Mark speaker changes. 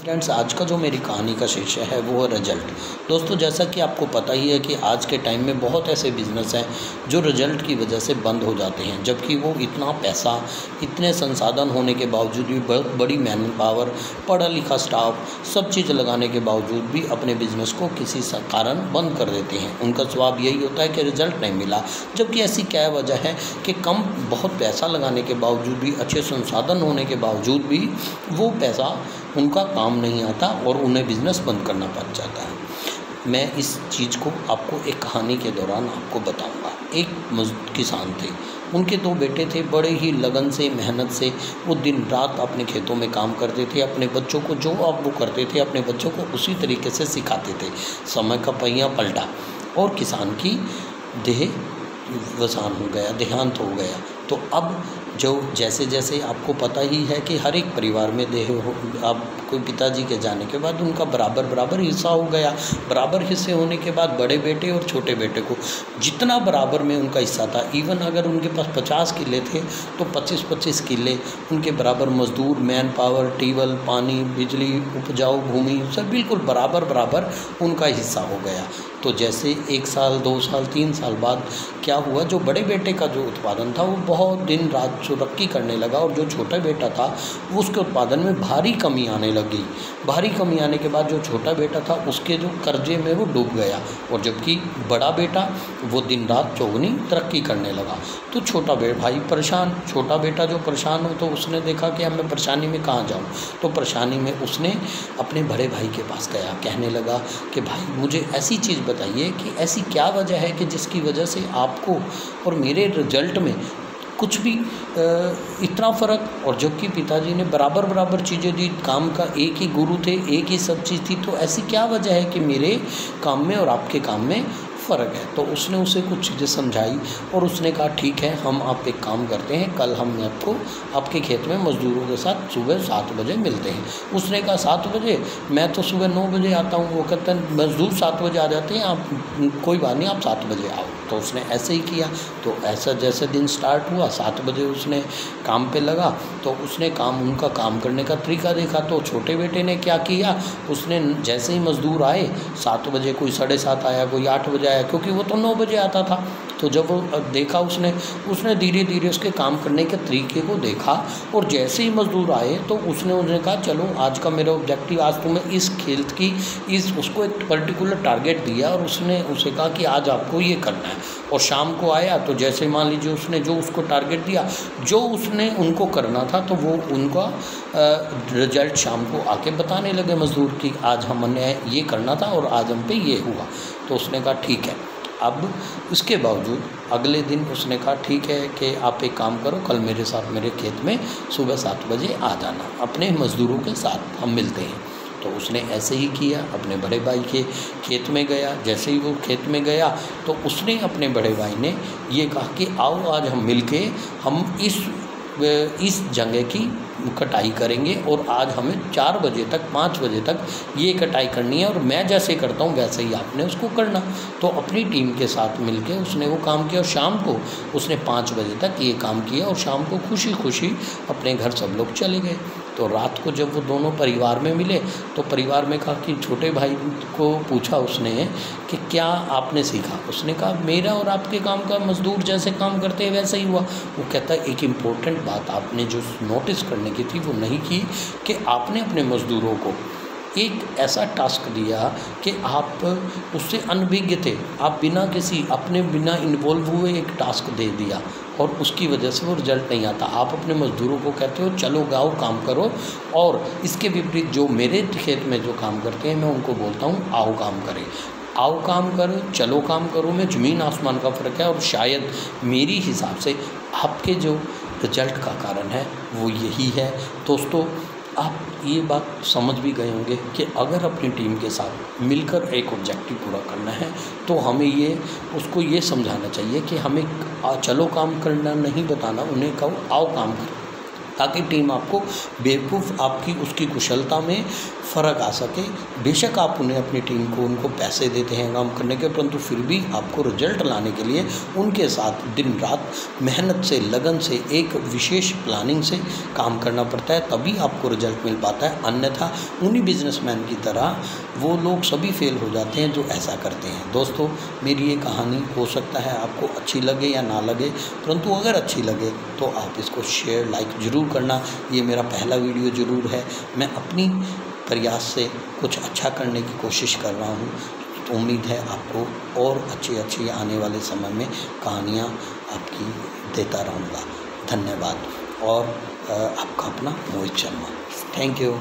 Speaker 1: Friends, आज का जो मेरी कहानी का शीर्षक है वो है रिजल्ट। दोस्तों, जैसा कि आपको पता ही है कि आज के टाइम में बहुत ऐसे बिजनेस हैं जो रिजल्ट की वजह से बंद हो जाते हैं, जबकि वो इतना पैसा, इतने संसाधन होने के बावजूद भी, बहुत बड़ी मैन पावर, पढ़ा लिखा स्टाफ, सब चीज़ लगाने के बावजूद भी अपने बिजनेस को किसी कारण बंद कर देते हैं। उनका जवाब यही होता है कि रिजल्ट नहीं मिला। जबकि ऐसी क्या वजह है कि बहुत पैसा लगाने के बावजूद भी, अच्छे संसाधन होने के बावजूद भी वो पैसा उनका काम नहीं आता और उन्हें बिज़नेस बंद करना पड़ जाता है। मैं इस चीज़ को आपको एक कहानी के दौरान आपको बताऊंगा। एक किसान थे, उनके 2 बेटे थे। बड़े ही लगन से, मेहनत से वो दिन रात अपने खेतों में काम करते थे। अपने बच्चों को जो अब वो करते थे, अपने बच्चों को उसी तरीके से सिखाते थे। समय का पहिया पलटा और किसान की देहांत हो गया। तो अब जो जैसे जैसे आपको पता ही है कि हर एक परिवार में अब कोई पिताजी के जाने के बाद उनका बराबर हिस्सा हो गया। बराबर हिस्से होने के बाद बड़े बेटे और छोटे बेटे को जितना बराबर में उनका हिस्सा था, इवन अगर उनके पास 50 किले थे तो 25-25 किले उनके बराबर, मजदूर, मैन पावर, ट्यूबवेल, पानी, बिजली, उपजाऊ भूमि, सब बिल्कुल बराबर उनका हिस्सा हो गया। तो जैसे 1 साल, 2 साल, 3 साल बाद क्या हुआ, जो बड़े बेटे का जो उत्पादन था वो बहुत दिन रात तरक्की करने लगा और जो छोटा बेटा था वो उसके उत्पादन में भारी कमी आने लगी। भारी कमी आने के बाद जो छोटा बेटा था उसके जो कर्जे में वो डूब गया, और जबकि बड़ा बेटा वो दिन रात चौगुनी तरक्की करने लगा। तो छोटा भाई परेशान, छोटा बेटा जो परेशान हो, तो उसने देखा कि अब मैं परेशानी में कहाँ जाऊँ। तो परेशानी में उसने अपने बड़े भाई के पास गया, कहने लगा कि भाई मुझे ऐसी चीज़ बताइए कि ऐसी क्या वजह है कि जिसकी वजह से आपको और मेरे रिजल्ट में कुछ भी इतना फ़र्क। और जबकि पिताजी ने बराबर चीज़ें दी, काम का एक ही गुरु थे, एक ही सब चीज़ थी, तो ऐसी क्या वजह है कि मेरे काम में और आपके काम में फ़र्क है। तो उसने उसे कुछ चीज़ें समझाई और उसने कहा ठीक है, हम आप एक काम करते हैं, कल हम आपको आपके खेत में मज़दूरों के साथ सुबह 7 बजे मिलते हैं। उसने कहा 7 बजे? मैं तो सुबह 9 बजे आता हूँ। वो कहते हैं मज़दूर 7 बजे आ जाते हैं, आप कोई बात नहीं, आप 7 बजे आओ। तो उसने ऐसे ही किया। तो ऐसा जैसे दिन स्टार्ट हुआ, 7 बजे उसने काम पे लगा। तो उसने उनका काम करने का तरीका देखा। तो छोटे बेटे ने क्या किया, उसने जैसे ही मज़दूर आए 7 बजे, कोई 7:30 आया, कोई 8 बजे आया, क्योंकि वो तो 9 बजे आता था। तो जब वो देखा उसने धीरे धीरे उसके काम करने के तरीके को देखा, और जैसे ही मज़दूर आए तो उसने कहा चलो आज का मेरा ऑब्जेक्टिव, आज तुम्हें इस खेत की उसको एक पर्टिकुलर टारगेट दिया और उसने उसे कहा कि आज आपको ये करना है। और शाम को आया तो जैसे मान लीजिए उसने जो उसको टारगेट दिया, जो उसने उनको करना था, तो वो उनका रिजल्ट शाम को आके बताने लगे मज़दूर की, आज हमने ये करना था और आज हम पे ये हुआ। तो उसने कहा ठीक है। अब उसके बावजूद अगले दिन उसने कहा ठीक है कि आप एक काम करो, कल मेरे साथ मेरे खेत में सुबह 7 बजे आ जाना, अपने मज़दूरों के साथ हम मिलते हैं। तो उसने ऐसे ही किया, अपने बड़े भाई के खेत में गया। जैसे ही वो खेत में गया तो उसने अपने बड़े भाई ने ये कहा कि आओ आज हम मिलके हम इस जगह की कटाई करेंगे और आज हमें 4 बजे तक, 5 बजे तक ये कटाई करनी है, और मैं जैसे करता हूँ वैसे ही आपने उसको करना। तो अपनी टीम के साथ मिलके उसने वो काम किया और शाम को उसने 5 बजे तक ये काम किया और शाम को खुशी अपने घर सब लोग चले गए। तो रात को जब वो दोनों परिवार में मिले तो परिवार में कहा कि छोटे भाई को पूछा उसने कि क्या आपने सीखा। उसने कहा मेरा और आपके काम का, मज़दूर जैसे काम करते हैं वैसे ही हुआ। वो कहता है एक इम्पोर्टेंट बात आपने जो नोटिस करने की थी वो नहीं की, कि आपने अपने मज़दूरों को एक ऐसा टास्क दिया कि आप उससे अनभिज्ञ थे, आप बिना इन्वॉल्व हुए एक टास्क दे दिया और उसकी वजह से वो रिजल्ट नहीं आता। आप अपने मज़दूरों को कहते हो चलो गाओ काम करो, और इसके विपरीत जो मेरे खेत में जो काम करते हैं मैं उनको बोलता हूँ आओ काम करें, आओ काम करो, चलो काम करो में ज़मीन आसमान का फ़र्क है। और शायद मेरी हिसाब से आपके जो रिजल्ट का कारण है वो यही है। दोस्तों, आप ये बात समझ भी गए होंगे कि अगर अपनी टीम के साथ मिलकर एक ऑब्जेक्टिव पूरा करना है तो हमें उसको ये समझाना चाहिए कि हमें चलो काम करना नहीं बताना, उन्हें कहो आओ काम करो। ताकि टीम आपको बेवकूफ़ आपकी उसकी कुशलता में फ़र्क आ सके। बेशक आप उन्हें अपनी टीम को उनको पैसे देते हैं काम करने के, परंतु फिर भी आपको रिजल्ट लाने के लिए उनके साथ दिन रात मेहनत से, लगन से, एक विशेष प्लानिंग से काम करना पड़ता है, तभी आपको रिजल्ट मिल पाता है। अन्यथा उन्हीं बिजनेसमैन की तरह वो लोग सभी फेल हो जाते हैं जो ऐसा करते हैं। दोस्तों, मेरी ये कहानी हो सकता है आपको अच्छी लगे या ना लगे, परंतु अगर अच्छी लगे तो आप इसको शेयर लाइक ज़रूर करना। ये मेरा पहला वीडियो ज़रूर है, मैं अपनी प्रयास से कुछ अच्छा करने की कोशिश कर रहा हूँ। तो उम्मीद है आपको और अच्छी आने वाले समय में कहानियाँ आपकी देता रहूँगा। धन्यवाद। और आपका अपना मोहित शर्मा। Thank you.